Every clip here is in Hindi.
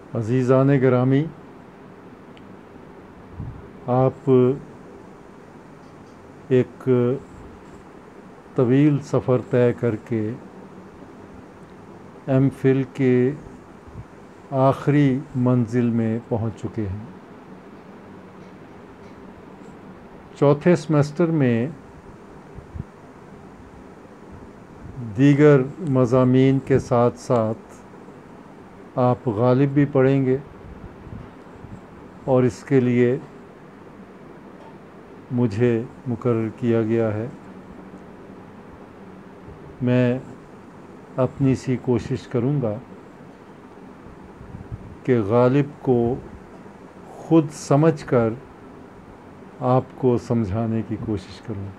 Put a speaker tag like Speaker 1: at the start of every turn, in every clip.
Speaker 1: अज़ीज़ान गिरामी, आप एक तवील सफ़र तय करके एमफिल के आखिरी मंजिल में पहुंच चुके हैं। चौथे सेमेस्टर में दीगर मज़ामीन के साथ साथ आप गालिब भी पढ़ेंगे और इसके लिए मुझे मुकर्रर किया गया है। मैं अपनी सी कोशिश करूँगा कि गालिब को ख़ुद समझकर आपको समझाने की कोशिश करूँ,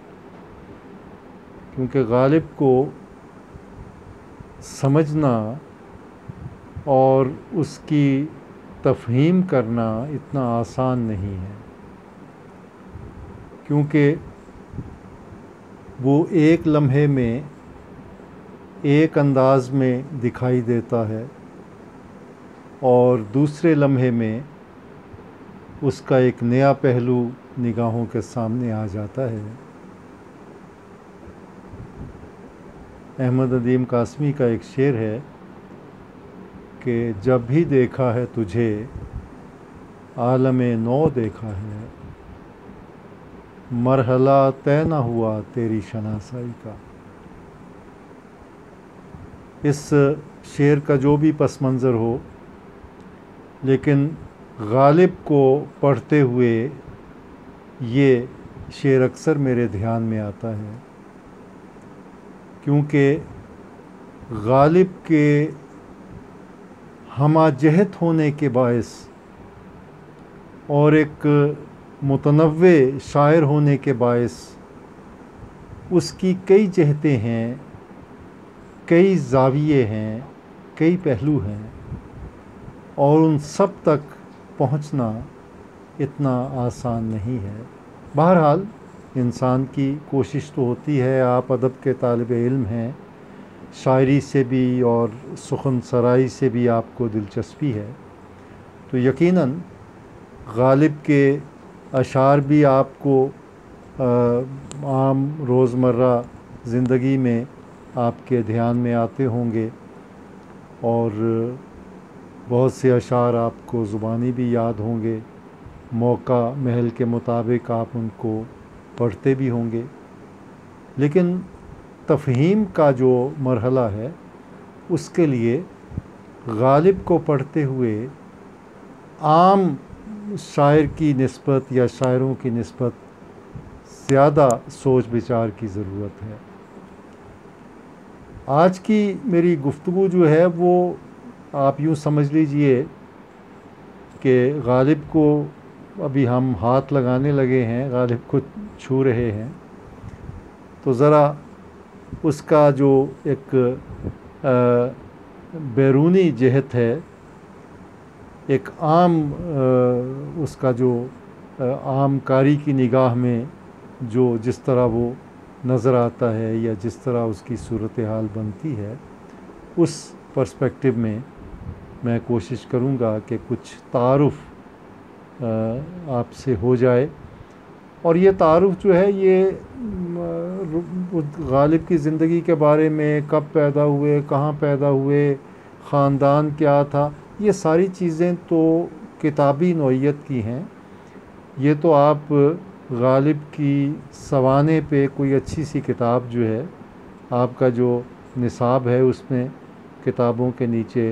Speaker 1: क्योंकि गालिब को समझना और उसकी तफ़हीम करना इतना आसान नहीं है, क्योंकि वो एक लम्हे में एक अंदाज़ में दिखाई देता है और दूसरे लम्हे में उसका एक नया पहलू निगाहों के सामने आ जाता है। अहमद नदीम कासमी का एक शेर है कि जब भी देखा है तुझे आलमे नौ देखा है, मरहला तय न हुआ तेरी शनासाई का। इस शेर का जो भी पस मंज़र हो, लेकिन गालिब को पढ़ते हुए ये शेर अक्सर मेरे ध्यान में आता है, क्योंकि गालिब के हमाजहत होने के बायस और एक मुतनव्वे शायर होने के बायस उसकी कई जहतें हैं, कई ज़ाविये हैं, कई पहलू हैं और उन सब तक पहुंचना इतना आसान नहीं है। बहरहाल इंसान की कोशिश तो होती है। आप अदब के तालिब इल्म हैं, शायरी से भी और सुखन सराई से भी आपको दिलचस्पी है, तो यकीनन गालिब के अशार भी आपको आम रोज़मर्रा ज़िंदगी में आपके ध्यान में आते होंगे और बहुत से अशार आपको ज़ुबानी भी याद होंगे। मौका महल के मुताबिक आप उनको पढ़ते भी होंगे, लेकिन तफ़हीम का जो मरहला है उसके लिए गालिब को पढ़ते हुए आम शायर की निस्बत या शायरों की निस्बत ज़्यादा सोच विचार की ज़रूरत है। आज की मेरी गुफ्तगू जो है वो आप यूँ समझ लीजिए कि गालिब को अभी हम हाथ लगाने लगे हैं, गालिब को छू रहे हैं, तो ज़रा उसका जो एक बैरूनी जहत है, एक आम उसका जो आम कारी की निगाह में जो जिस तरह वो नज़र आता है या जिस तरह उसकी सूरत हाल बनती है, उस पर्सपेक्टिव में मैं कोशिश करूँगा कि कुछ तारुफ़ आपसे हो जाए। और ये तारुफ़ जो है ये गालिब की ज़िंदगी के बारे में, कब पैदा हुए, कहाँ पैदा हुए, ख़ानदान क्या था, ये सारी चीज़ें तो किताबी नौइयत की हैं। ये तो आप गालिब की सवाने पे कोई अच्छी सी किताब जो है, आपका जो निसाब है उसमें किताबों के नीचे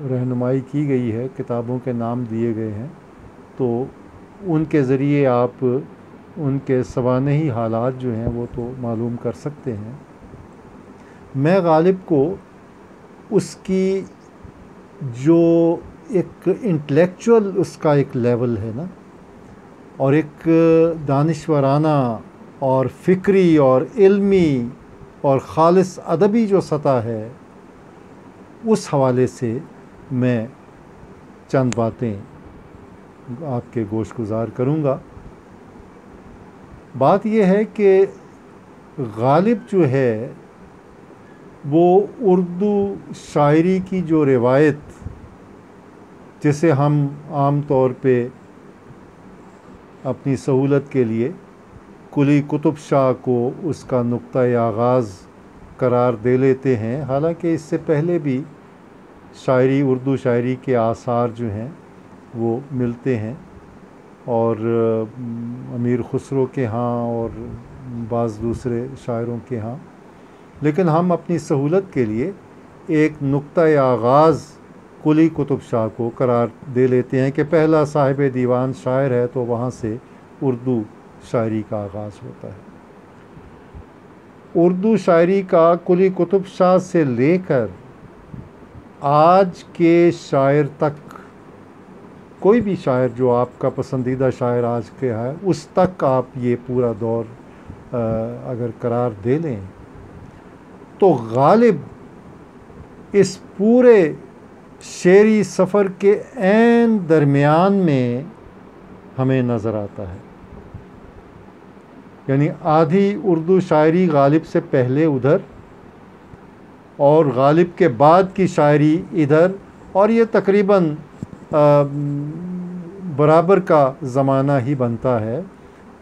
Speaker 1: रहनुमाई की गई है, किताबों के नाम दिए गए हैं, तो उनके ज़रिए आप उनके सवानही हालात जो हैं वो तो मालूम कर सकते हैं। मैं गालिब को उसकी जो एक इंटेलेक्चुअल उसका एक लेवल है ना, और एक दानिश्वराना और फ़िक्री और इल्मी और ख़ालिस अदबी जो सतह है, उस हवाले से मैं चंद बातें आपके गोशगुजार करूँगा। बात यह है कि गालिब जो है वो उर्दू शायरी की जो रिवायत, जिसे हम आम तौर पे अपनी सहूलत के लिए कुली कुतुब शाह को उसका नुक्ता आगाज़ करार दे लेते हैं, हालांकि इससे पहले भी शायरी, उर्दू शायरी के आसार जो हैं वो मिलते हैं, और अमीर खुसरो के यहाँ और बाज़ दूसरे शायरों के यहाँ। लेकिन हम अपनी सहूलत के लिए एक नुक्ता आगाज़ कुली कुतुब शाह को करार दे लेते हैं कि पहला साहिब दीवान शायर है, तो वहाँ से उर्दू शायरी का आगाज़ होता है। उर्दू शायरी का कुली कुतुब शाह से लेकर आज के शायर तक, कोई भी शायर जो आपका पसंदीदा शायर आज के है, उस तक आप ये पूरा दौर अगर करार दे लें, तो गालिब इस पूरे शेरी सफ़र के ऐन दरमियान में हमें नज़र आता है। यानी आधी उर्दू शायरी गालिब से पहले उधर और गालिब के बाद की शायरी इधर, और ये तकरीबन बराबर का ज़माना ही बनता है।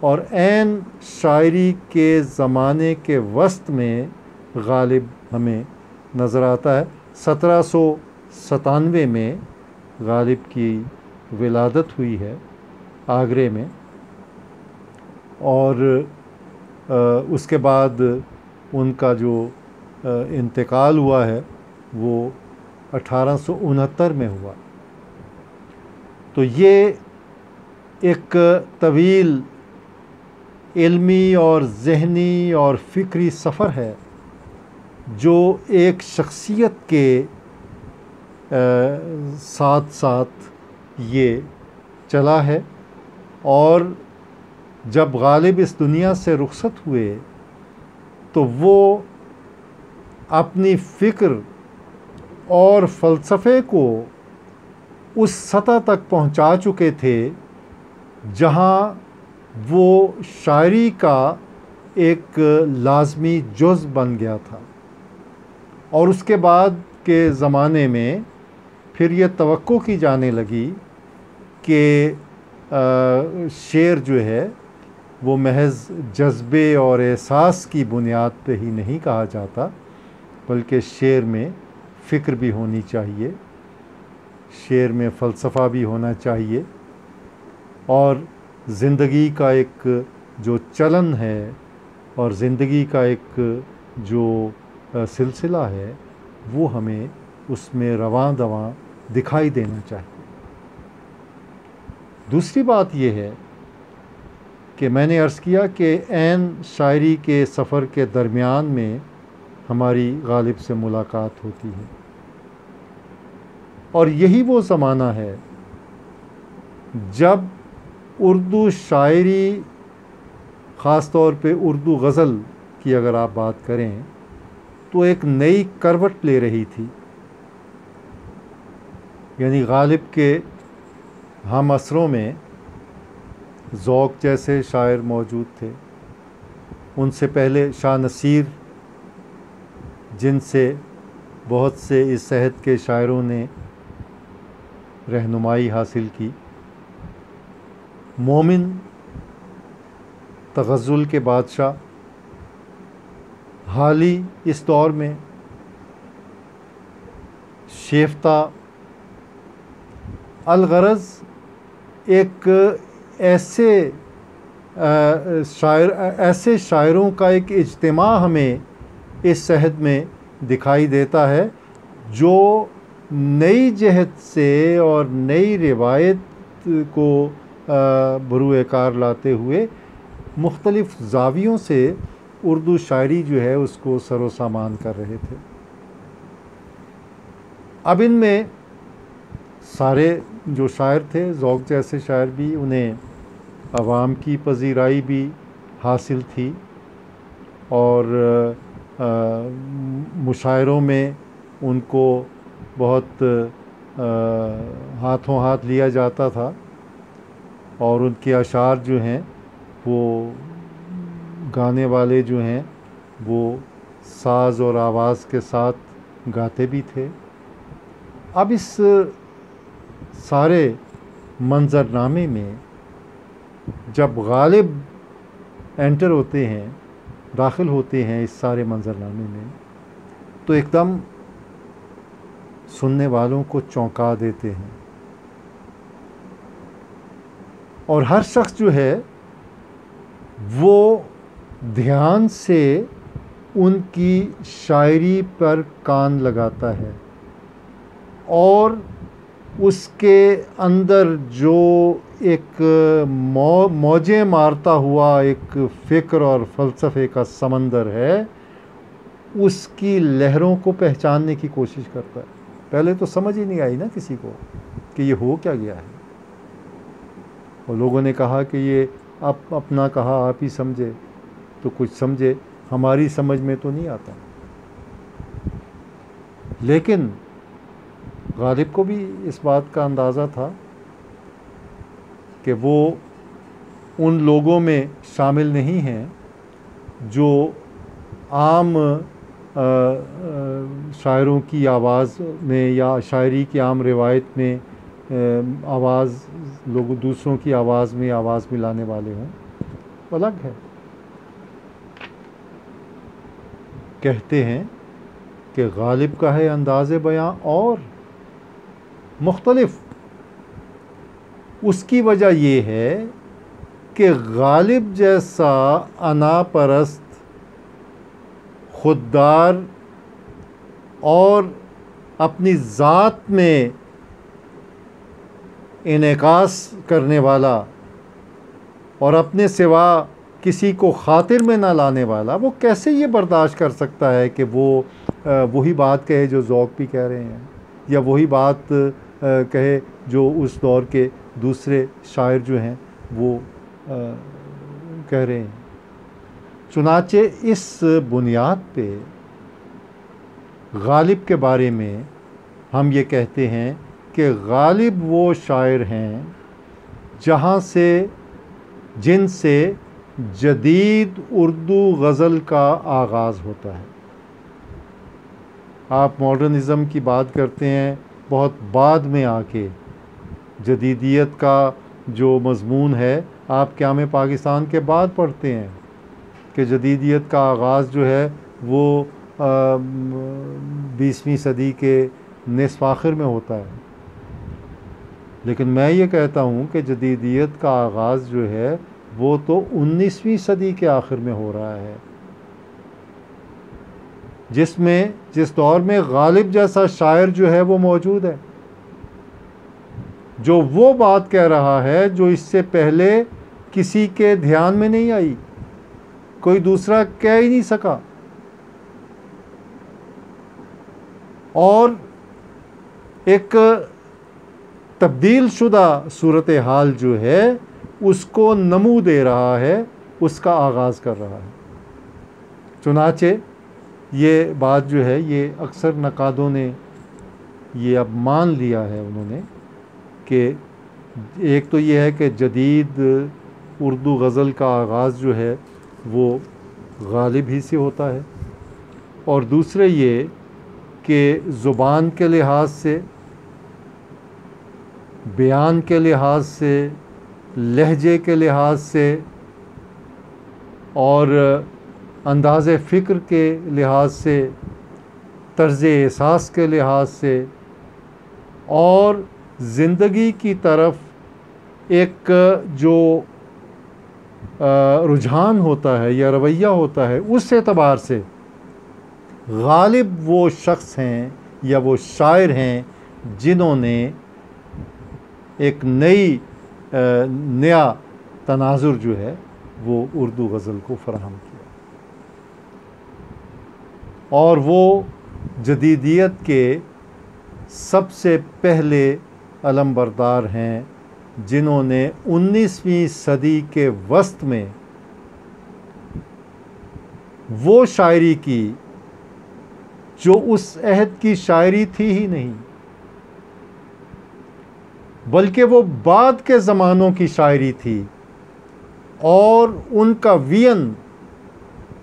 Speaker 1: और ऐन शायरी के ज़माने के वस्त में गालिब हमें नज़र आता है। 1797 में गालिब की विलादत हुई है आगरे में, और उसके बाद उनका जो इंतकाल हुआ है वो 1869 में हुआ। तो ये एक तवील इल्मी और ज़हनी और फ़िक्री सफ़र है जो एक शख्सियत के साथ साथ ये चला है। और जब गालिब इस दुनिया से रुखसत हुए तो वो अपनी फ़िक्र और फ़लसफ़े को उस सतह तक पहुंचा चुके थे जहां वो शायरी का एक लाज़मी जुज़ बन गया था। और उसके बाद के ज़माने में फिर ये तवक्को की जाने लगी कि शेर जो है वो महज जज्बे और एहसास की बुनियाद पे ही नहीं कहा जाता, बल्कि शेर में फ़िक्र भी होनी चाहिए, शेर में फ़लसफ़ा भी होना चाहिए, और ज़िंदगी का एक जो चलन है और ज़िंदगी का एक जो सिलसिला है वो हमें उसमें रवां दवां दिखाई देना चाहिए। दूसरी बात ये है कि मैंने अर्ज़ किया कि ऐन शायरी के सफ़र के दरमियान में हमारी गालिब से मुलाकात होती है, और यही वो ज़माना है जब उर्दू शायरी, ख़ास तौर पे उर्दू गज़ल की अगर आप बात करें तो एक नई करवट ले रही थी। यानी गालिब के हम असरों में ज़ौक़ जैसे शायर मौजूद थे, उनसे पहले शाह नसीर, जिनसे बहुत से इस सहद के शायरों ने रहनुमाई हासिल की, मोमिन तग़ज़्ज़ुल के बादशाह, हाली इस दौर में शेफ्ता, अलगरज़ एक ऐसे शायरों का एक इज्तिमा हमें इस सहद में दिखाई देता है जो नई जहत से और नई रिवायत को बरूए कार लाते हुए मुख्तलिफ़ ज़ावियों से उर्दू शायरी जो है उसको सरो सामान कर रहे थे। अब इनमें सारे जो शायर थे, ज़ौक़ जैसे शायर भी, उन्हें अवाम की पजीराई भी हासिल थी, और मुशायरों में उनको बहुत हाथों हाथ लिया जाता था, और उनके अशार जो हैं वो गाने वाले जो हैं वो साज और आवाज़ के साथ गाते भी थे। अब इस सारे मंजरनामे में जब गालिब एंटर होते हैं, दाखिल होते हैं इस सारे मंजरनामे में, तो एकदम सुनने वालों को चौंका देते हैं। और हर शख्स जो है वो ध्यान से उनकी शायरी पर कान लगाता है और उसके अंदर जो एक मौजें मारता हुआ एक फ़िक्र और फ़लसफ़े का समंदर है, उसकी लहरों को पहचानने की कोशिश करता है। पहले तो समझ ही नहीं आई ना किसी को कि ये हो क्या गया है। और लोगों ने कहा कि ये आप अपना कहा आप ही समझे, तो कुछ समझे, हमारी समझ में तो नहीं आता। लेकिन गालिब को भी इस बात का अंदाज़ा था कि वो उन लोगों में शामिल नहीं हैं जो आम शायरों की आवाज़ में या शायरी की आम रिवायत में आवाज़ लोग दूसरों की आवाज़ में आवाज़ मिलाने वाले हों। अलग है। कहते हैं कि गालिब का है अंदाज़े बयां और मुख्तलिफ। उसकी वजह ये है कि गालिब जैसा अनापरस्त, खुददार और अपनी ज़ात में इनेकास करने वाला और अपने सिवा किसी को खातिर में ना लाने वाला, वो कैसे ये बर्दाश्त कर सकता है कि वो वही बात कहे जो ज़ौक़ भी कह रहे हैं, या वही बात कहे जो उस दौर के दूसरे शायर जो हैं वो कह रहे हैं। चुनाचे इस बुनियाद पे गालिब के बारे में हम ये कहते हैं कि गालिब वो शायर हैं जिनसे जदीद उर्दू गज़ल का आगाज़ होता है। आप मॉडर्निज़म की बात करते हैं, बहुत बाद में आके जदीदियत का जो मज़मून है आप क़याम पाकिस्तान के बाद पढ़ते हैं कि जदीदियत का आगाज़ जो है वो 20वीं सदी के निस्फ़ आखिर में होता है। लेकिन मैं ये कहता हूँ कि जदीदियत का आगाज़ जो है वो तो 19वीं सदी के आखिर में हो रहा है, जिस दौर में गालिब जैसा शायर जो है वो मौजूद है, जो वो बात कह रहा है जो इससे पहले किसी के ध्यान में नहीं आई, कोई दूसरा कह ही नहीं सका। और एक तब्दील शुदा सूरत हाल जो है उसको नमू दे रहा है, उसका आगाज़ कर रहा है। चुनाचे ये बात जो है ये अक्सर नकादों ने ये अब मान लिया है उन्होंने कि एक तो ये है कि जदीद उर्दू गज़ल का आगाज़ जो है वो गालिब ही से होता है, और दूसरे ये कि ज़ुबान के लिहाज से, बयान के लिहाज से, लहजे के लिहाज से और अंदाज़े फ़िक्र के लिहाज से, तर्ज़ एहसास के लिहाज से और ज़िंदगी की तरफ एक जो रुझान होता है या रवैया होता है, उस एतबार से गालिब वो शख्स हैं या वो शायर हैं जिन्होंने एक नया तनाजुर जो है वो उर्दू गज़ल को फ़राहम किया, और वो जदीदियत के सबसे पहले अलमबरदार हैं जिन्होंने 19वीं सदी के वस्त में वो शायरी की जो उस अहद की शायरी थी ही नहीं, बल्कि वो बाद के ज़मानों की शायरी थी, और उनका वियन,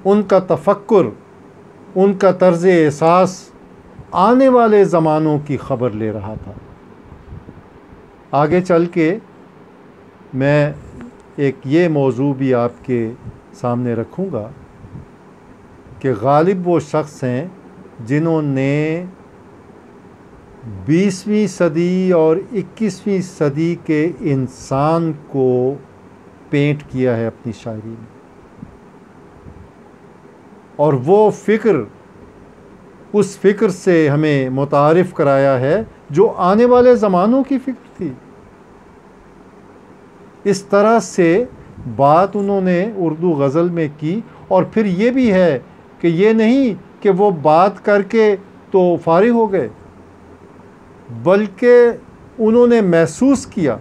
Speaker 1: उनका तफक्कुर उनका तर्ज़ एहसास आने वाले ज़मानों की ख़बर ले रहा था। आगे चल के मैं एक ये मौजू भी आपके सामने रखूँगा कि गालिब वो शख्स हैं जिन्होंने 20वीं सदी और 21वीं सदी के इंसान को पेंट किया है अपनी शायरी में, और वो फ़िक्र, उस फ़िक्र से हमें मुतारिफ़ कराया है जो आने वाले ज़मानों की फ़िक्र थी। इस तरह से बात उन्होंने उर्दू गज़ल में की। और फिर ये भी है कि ये नहीं कि वो बात करके तो फारिग हो गए, बल्कि उन्होंने महसूस किया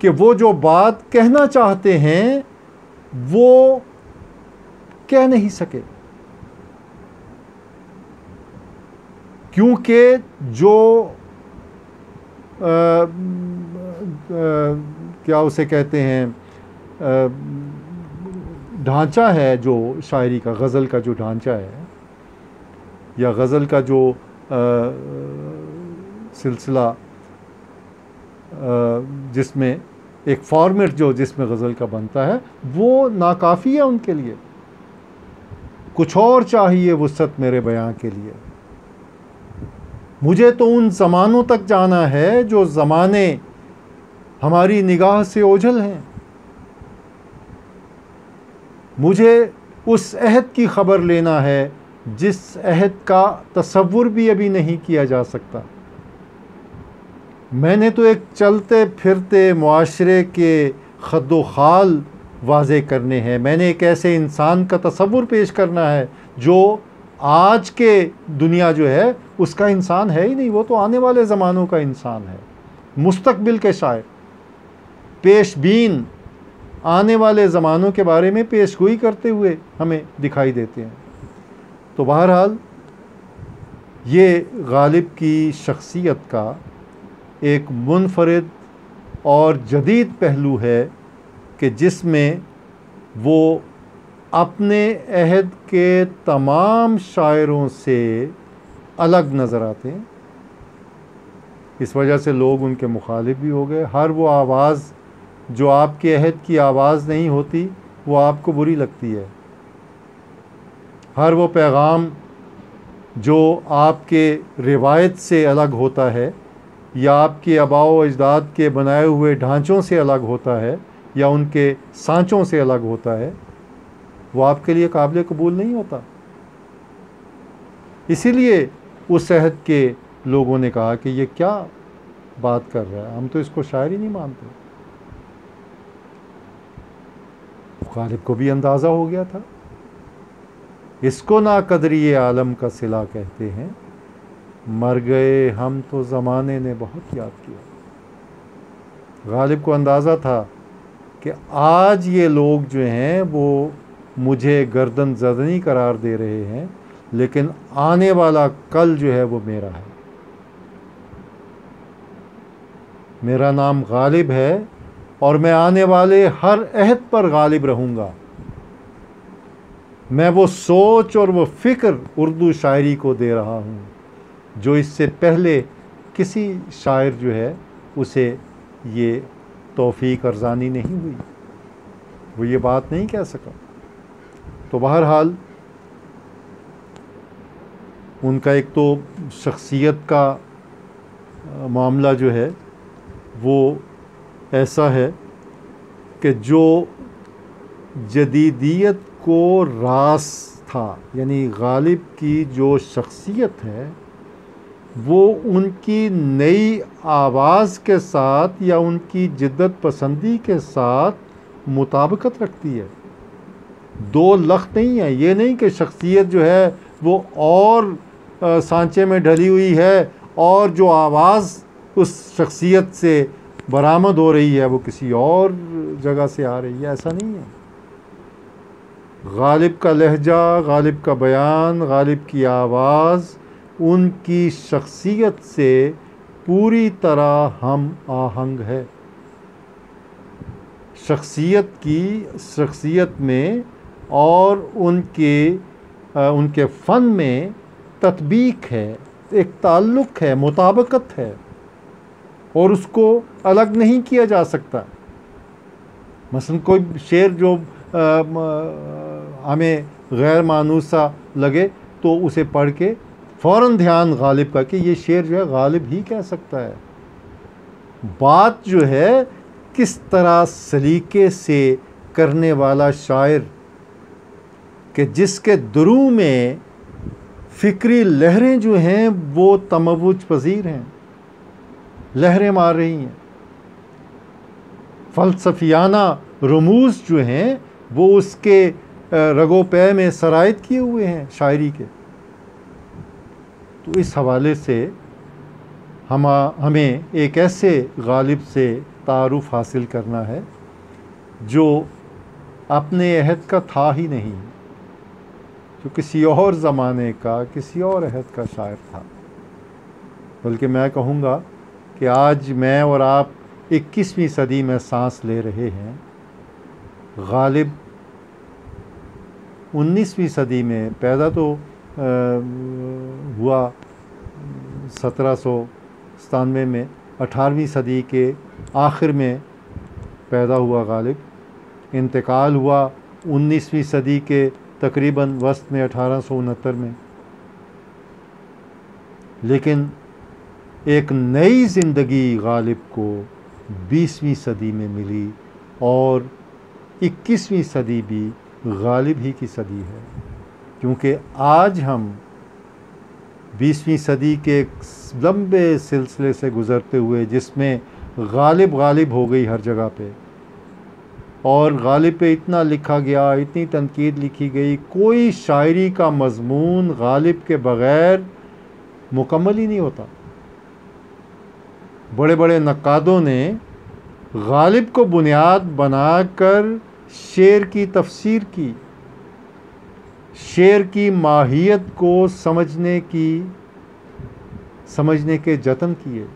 Speaker 1: कि वो जो बात कहना चाहते हैं वो कह नहीं सके, क्योंकि जो क्या उसे कहते हैं ढांचा है, जो शायरी का, गज़ल का जो ढांचा है या गज़ल का जो सिलसिला, जिसमें एक फॉर्मेट जो जिसमें गज़ल का बनता है, वो नाकाफ़ी है उनके लिए। कुछ और चाहिए वुसअत मेरे बयां के लिए। मुझे तो उन ज़मानों तक जाना है जो ज़माने हमारी निगाह से ओझल हैं। मुझे उस अहद की ख़बर लेना है जिस अहद का तसव्वुर भी अभी नहीं किया जा सकता। मैंने तो एक चलते फिरते मुआशरे के खद्दो खाल वाज़े करने हैं। मैंने एक ऐसे इंसान का तसव्वुर पेश करना है जो आज के दुनिया जो है उसका इंसान है ही नहीं, वो तो आने वाले ज़मानों का इंसान है। मुस्तकबिल के शायर, पेशबीन, आने वाले ज़मानों के बारे में पेशगोई करते हुए हमें दिखाई देते हैं। तो बहरहाल ये गालिब की शख्सियत का एक मुनफरिद और जदीद पहलू है कि जिसमें वो अपने अहद के तमाम शायरों से अलग नज़र आते हैं। इस वजह से लोग उनके मुखालिफ भी हो गए। हर वो आवाज़ जो आपके अहद की आवाज़ नहीं होती वो आपको बुरी लगती है। हर वो पैगाम जो आपके रिवायत से अलग होता है या आपके आबाओ अजदाद के बनाए हुए ढांचों से अलग होता है या उनके सांचों से अलग होता है, वो आपके लिए काबिल कबूल नहीं होता। इसीलिए उस अहद के लोगों ने कहा कि ये क्या बात कर रहा है, हम तो इसको शायर ही नहीं मानते। गालिब को भी अंदाज़ा हो गया था। इसको ना कदरी आलम का सिला कहते हैं, मर गए हम तो ज़माने ने बहुत याद किया। गालिब को अंदाज़ा था कि आज ये लोग जो हैं वो मुझे गर्दन ज़दनी करार दे रहे हैं, लेकिन आने वाला कल जो है वो मेरा है। मेरा नाम गालिब है और मैं आने वाले हर अहद पर गालिब रहूँगा। मैं वो सोच और वो फ़िक्र उर्दू शायरी को दे रहा हूँ जो इससे पहले किसी शायर जो है उसे ये तौफ़ीक अर्ज़ानी नहीं हुई, वो ये बात नहीं कह सका। तो बहरहाल उनका एक तो शख्सियत का मामला जो है वो ऐसा है कि जो जदीदियत को रास था, यानी गालिब की जो शख्सियत है वो उनकी नई आवाज़ के साथ या उनकी जिद्दत पसंदी के साथ मुताबिकत रखती है। दो लख्त नहीं है। ये नहीं कि शख्सियत जो है वो और सांचे में ढली हुई है और जो आवाज़ उस शख्सियत से बरामद हो रही है वो किसी और जगह से आ रही है, ऐसा नहीं है। गालिब का लहजा, गालिब का बयान, गालिब की आवाज़ उनकी शख्सियत से पूरी तरह हम आहंग है। शख्सियत में और उनके उनके फ़न में तत्बीक है, एक ताल्लुक़ है, मुताबकत है और उसको अलग नहीं किया जा सकता। मसलन कोई शेर जो हमें गैर मानूसा लगे तो उसे पढ़ के फ़ौरन ध्यान गालिब का कि ये शेर जो है गालिब ही कह सकता है। बात जो है किस तरह सलीके से करने वाला शायर कि जिसके दुरू में फ़िक्री लहरें जो हैं वो तमव्वुज पज़ीर हैं, लहरें मार रही हैं। फ़लसफ़ियाना रमूज़ जो हैं वो उसके रगो पै में सरायत किए हुए हैं शायरी के। तो इस हवाले से हमें एक ऐसे गालिब से तारुफ़ हासिल करना है जो अपने अहद का था ही नहीं, जो किसी और ज़माने का, किसी और अहद का शायर था। बल्कि मैं कहूँगा कि आज मैं और आप 21वीं सदी में सांस ले रहे हैं। गालिब 19वीं सदी में पैदा तो हुआ 1797 में, 18वीं सदी के आखिर में पैदा हुआ गालिब। इंतकाल हुआ 19वीं सदी के तकरीबन वस्त में 1869 में। लेकिन एक नई ज़िंदगी गालिब को 20वीं सदी में मिली और 21वीं सदी भी गालिब ही की सदी है, क्योंकि आज हम 20वीं सदी के एक लंबे सिलसिले से गुज़रते हुए जिसमें गालिब गालिब हो गई हर जगह पे, और गालिब पे इतना लिखा गया, इतनी तनकीद लिखी गई, कोई शायरी का मज़मून गालिब के बग़ैर मुकम्मल ही नहीं होता। बड़े बड़े नक्कादों ने गालिब को बुनियाद बनाकर शेर की तफसीर की, शेर की माहियत को समझने के जतन किए,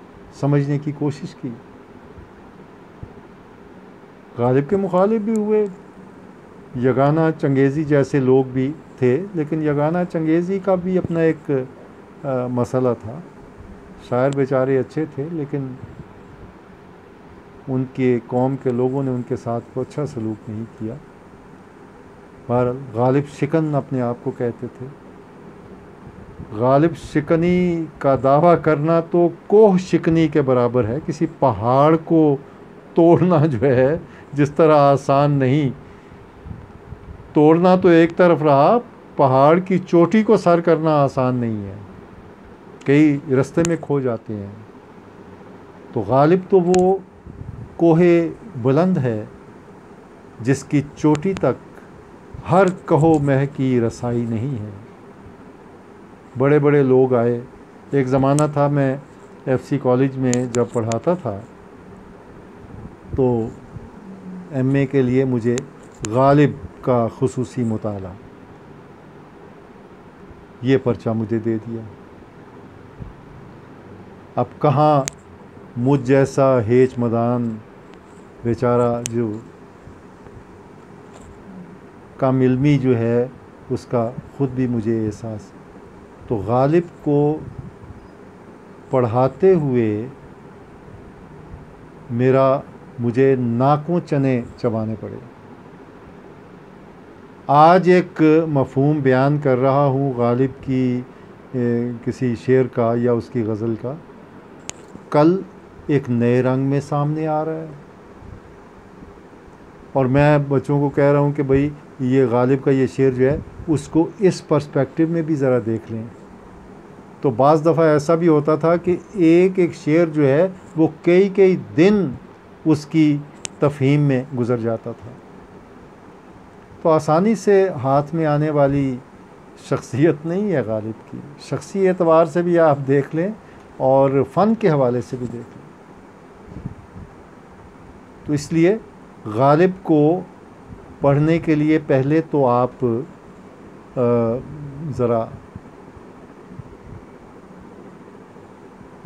Speaker 1: समझने की कोशिश की। गालिब के मुखालिफ भी हुए, यगाना चंगेज़ी जैसे लोग भी थे, लेकिन यगाना चंगेज़ी का भी अपना एक मसला था। शायर बेचारे अच्छे थे, लेकिन उनके कौम के लोगों ने उनके साथ को अच्छा सलूक नहीं किया। बहरहाल गालिब शिकन अपने आप को कहते थे। गालिब शिकनी का दावा करना तो कोह शिकनी के बराबर है। किसी पहाड़ को तोड़ना जो है जिस तरह आसान नहीं, तोड़ना तो एक तरफ रहा, पहाड़ की चोटी को सर करना आसान नहीं है, कई रास्ते में खो जाते हैं। तो गालिब तो वो कोहे बुलंद है जिसकी चोटी तक हर कहो मह की रसाई नहीं है। बड़े बड़े लोग आए। एक ज़माना था, मैं FC कॉलेज में जब पढ़ाता था तो MA के लिए मुझे गालिब का खुसूसी मुताला, ये पर्चा मुझे दे दिया। अब कहाँ मुझ जैसा हेच मदान बेचारा जो काम इल्मी जो है उसका ख़ुद भी मुझे एहसास। तो गालिब को पढ़ाते हुए मुझे नाकों चने चबाने पड़े। आज एक मफ़हूम बयान कर रहा हूँ गालिब की किसी शेर का या उसकी गज़ल का, कल एक नए रंग में सामने आ रहा है। और मैं बच्चों को कह रहा हूँ कि भाई ये गालिब का ये शेर जो है उसको इस पर्सपेक्टिव में भी ज़रा देख लें। तो बाज़ दफ़ा ऐसा भी होता था कि एक एक शेर जो है वो कई कई दिन उसकी तफ़हीम में गुज़र जाता था। तो आसानी से हाथ में आने वाली शख्सियत नहीं है गालिब की। शख्सी एतबार से भी आप देख लें और फ़न के हवाले से भी देख लें। तो इसलिए गालिब को पढ़ने के लिए पहले तो आप ज़रा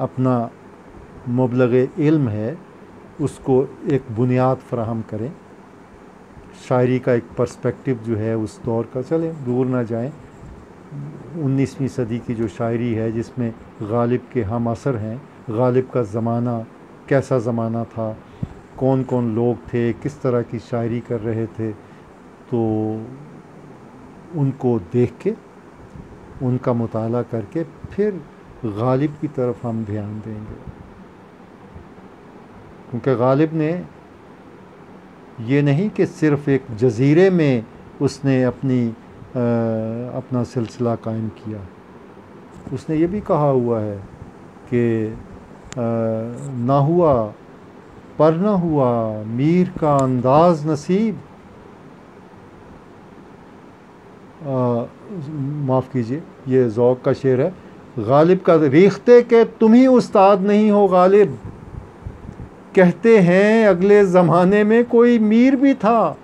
Speaker 1: अपना मबलग़ इल्म है उसको एक बुनियाद फ़राहम करें। शायरी का एक पर्सपेक्टिव जो है उस दौर का, चलें दूर ना जाएं, 19वीं सदी की जो शायरी है जिसमें गालिब के हम असर हैं, गालिब का ज़माना कैसा ज़माना था, कौन कौन लोग थे, किस तरह की शायरी कर रहे थे, तो उनको देख के, उनका मुताला करके फिर गालिब की तरफ हम ध्यान देंगे। क्योंकि गालिब ने ये नहीं कि सिर्फ़ एक जज़ीरे में उसने अपना सिलसिला कायम किया, उसने ये भी कहा हुआ है कि ना हुआ पर ना हुआ मीर का अंदाज़ नसीब, माफ़ कीजिए ये ज़ौक़ का शेर है, गालिब का रेख्ते के तुम ही उस्ताद नहीं हो गालिब, कहते हैं अगले ज़माने में कोई मीर भी था।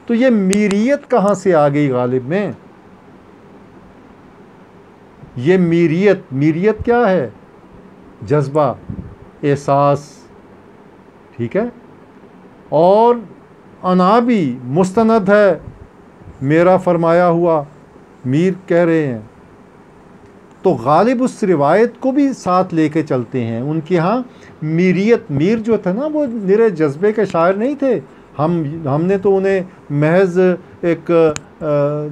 Speaker 1: तो ये मीरियत कहाँ से आ गई गालिब में? ये मीरियत क्या है? जज्बा, एहसास, ठीक है, और अना भी मुस्तनद है, मेरा फरमाया हुआ मीर कह रहे हैं। तो गालिब उस रिवायत को भी साथ लेके चलते हैं। उनके यहाँ मीरियत, मीर जो थे ना वो निरे जज्बे के शायर नहीं थे। हमने तो उन्हें महज एक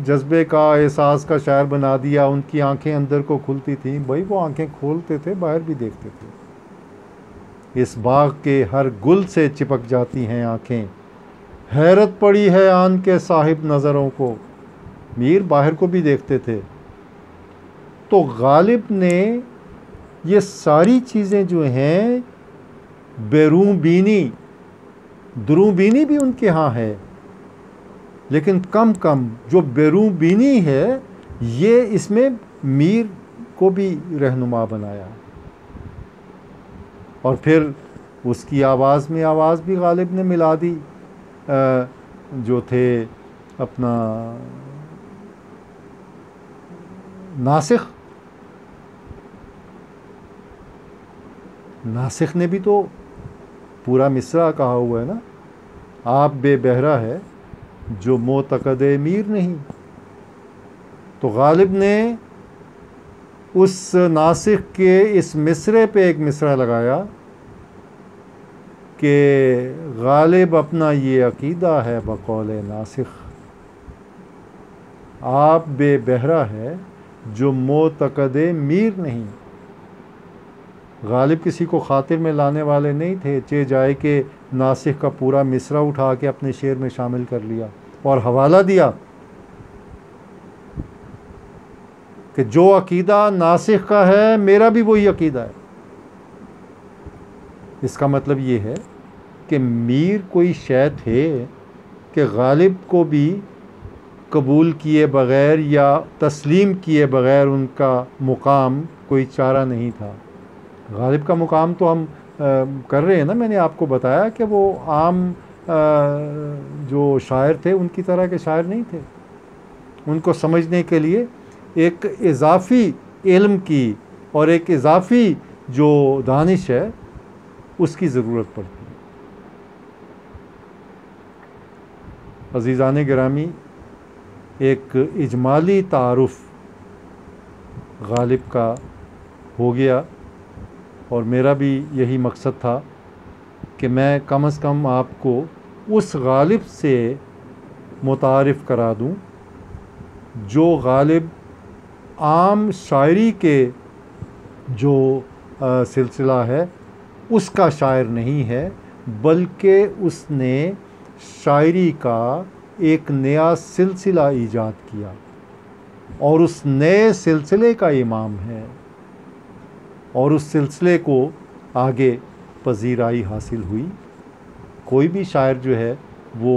Speaker 1: जज्बे का, एहसास का शायर बना दिया। उनकी आंखें अंदर को खुलती थीं, भाई वो आंखें खोलते थे, बाहर भी देखते थे। इस बाग के हर गुल से चिपक जाती हैं आंखें, हैरत पड़ी है आन के साहिब नज़रों को। मीर बाहर को भी देखते थे। तो गालिब ने ये सारी चीज़ें जो हैं, बैरून बीनी, दरून बीनी भी उनके यहाँ है, लेकिन कम कम जो बैरून बीनी है ये इसमें मीर को भी रहनुमा बनाया। और फिर उसकी आवाज़ में आवाज़ भी गालिब ने मिला दी। जो थे अपना नासिख ने भी तो पूरा मिसरा कहा हुआ है ना, आप बेबहरा है जो मोतकदे मीर नहीं। तो गालिब ने उस नासिख के इस मिसरे पे एक मिसरा लगाया कि गालिब अपना ये अकीदा है बकौले नासिख, आप बेबहरा है जो मोतकदे मीर नहीं। गालिब किसी को खातिर में लाने वाले नहीं थे, चे जाए कि नासिख का पूरा मिसरा उठा के अपने शेर में शामिल कर लिया और हवाला दिया कि जो अकीदा नासिख का है मेरा भी वही अकीदा है। इसका मतलब ये है कि मीर कोई शय थे कि गालिब को भी कबूल किए बग़ैर या तस्लीम किए बग़ैर उनका मुकाम कोई चारा नहीं था। गालिब का मुकाम तो हम कर रहे हैं ना, मैंने आपको बताया कि वो आम जो शायर थे उनकी तरह के शायर नहीं थे। उनको समझने के लिए एक इजाफ़ी इल्म की और एक इजाफ़ी जो दानिश है उसकी ज़रूरत पड़ती है। अज़ीज़ान गिरामी, एक इजमाली तारुफ़ गालिब का हो गया और मेरा भी यही मकसद था कि मैं कम से कम आपको उस गालिब से मुतारिफ़ करा दूं जो गालिब आम शायरी के जो सिलसिला है उसका शायर नहीं है, बल्कि उसने शायरी का एक नया सिलसिला ईजाद किया और उस नए सिलसिले का इमाम है और उस सिलसिले को आगे पजीराई हासिल हुई। कोई भी शायर जो है वो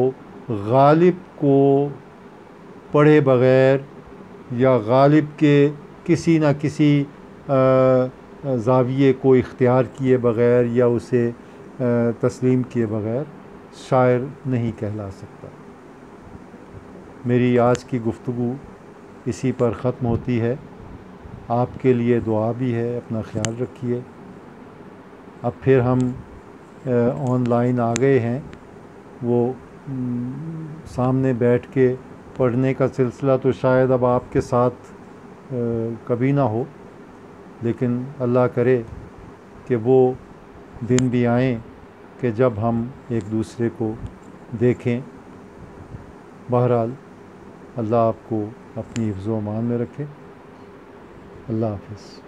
Speaker 1: गालिब को पढ़े बग़ैर या गालिब के किसी न किसी ज़ाविये को इख्तियार किए बग़ैर या उसे तस्लीम किए बग़ैर शायर नहीं कहला सकता। मेरी आज की गुफ्तगू इसी पर ख़त्म होती है। आपके लिए दुआ भी है, अपना ख्याल रखिए। अब फिर हम ऑनलाइन आ गए हैं, वो सामने बैठ के पढ़ने का सिलसिला तो शायद अब आपके साथ कभी ना हो, लेकिन अल्लाह करे कि वो दिन भी आएँ कि जब हम एक दूसरे को देखें। बहरहाल अल्लाह आपको अपनी हिफ्ज़-ओ-अमान में रखे। अल्लाह हाफ़िज़।